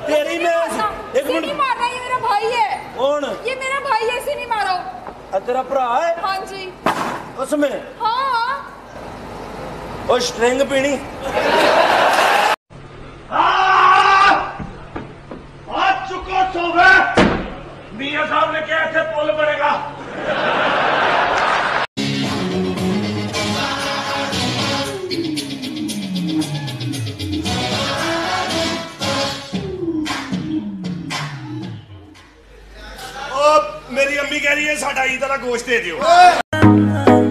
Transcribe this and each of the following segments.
तेरी मैं एक मिनट नहीं मारना, ये मेरा भाई है। कौन? ये मेरा भाई है, इसे नहीं मारो। तेरा भरा है? हाँ जी। उसमें? हाँ। और स्ट्रिंग पीनी? आज चुको सोवे मियां साहब ने क्या ऐसे पुल बनेगा। मेरी अम्मी कह रही है साडा ईद वाला गोश्त दे दियो।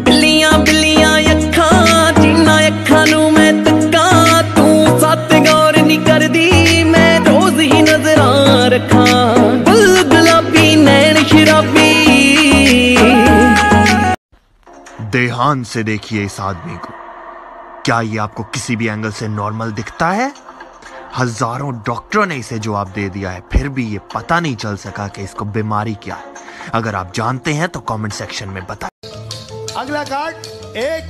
बिल्लियां बिल्लियां अखां जिन्ना अखां नू मैं तक्का तू सत गौर नहीं करदी मैं रोज ही नजरां रखां गुल गुलाबी नैन शराबी। ध्यान से देखिए इस आदमी को, क्या ये आपको किसी भी एंगल से नॉर्मल दिखता है? हजारों डॉक्टरों ने इसे जवाब दे दिया है, फिर भी ये पता नहीं चल सका कि इसको बीमारी क्या है। अगर आप जानते हैं तो कमेंट सेक्शन में बताएं। अगला कार्ड 1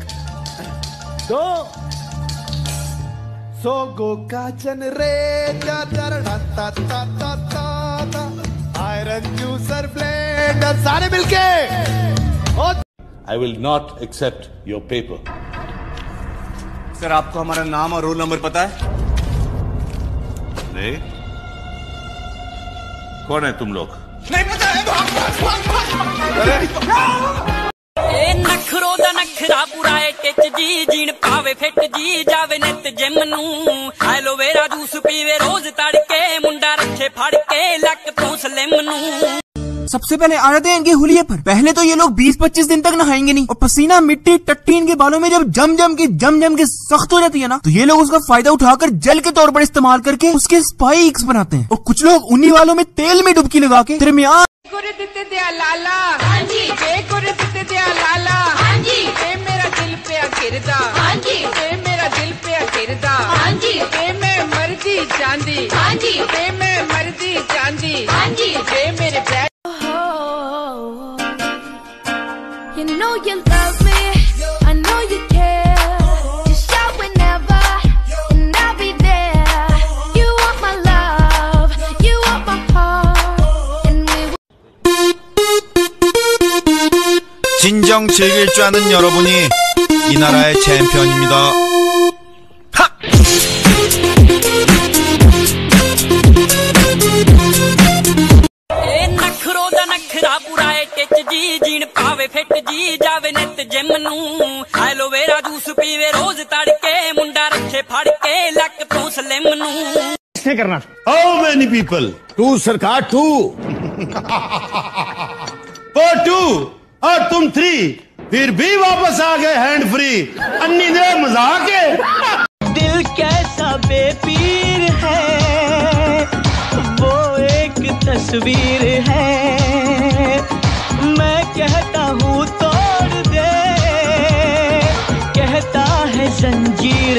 2 सो गो काचन रे आयरन जूसर ब्लेंडर सारे मिलके। I will not accept your paper. Sir आपको हमारा नाम और रोल नंबर पता है? नहीं। कौन है तुम लोग? नहीं पता है। नखरो दा नखरा पूरा टिच जी जीन पावे फिट जी जावे नित जिम नू एलोवेरा जूस पीवे रोज तड़के मुंडा रखे फड़ के लक तो स्लिम नू। सबसे पहले आ जाते हैं इनके हुलिये पर। पहले तो ये लोग 20-25 दिन तक नहाएंगे नहीं और पसीना मिट्टी टट्टी इनके बालों में जब जम जम के सख्त हो जाती है ना, तो ये लोग उसका फायदा उठाकर जल के तौर पर इस्तेमाल करके उसके स्पाइक्स बनाते हैं। और कुछ लोग उन्हीं वालों में तेल में डुबकी लगा के दरमियान लाला लाला मेरा दिल पे गिरदा मेरा दिल पे गिरदा मैं मर्जी चांदी मैं मर्जी चांदी मेरे You know you love me, I know you care. Just shout whenever, and I'll be there. You want my love, you want my heart, and we 진정 즐길 줄 아는 여러분이 이 나라의 챔피언입니다. 하! नखरो दा नखरा पूरा टिच जी जीन पावे फिट जी जावे नित जिम नू एलोवेरा जूस पीवे रोज तड़के मुंडा रखे फड़ के लक तो स्लिम नू। किसने करना? How many people? 2 सरकार 2 For 2 और तुम 3 फिर भी वापस आ गए हैंड फ्री। अन्नी दे मजाक है। दिल कैसा बेपीर है वो एक तस्वीर है मैं कहता हूँ तोड़ दे कहता है जंजीर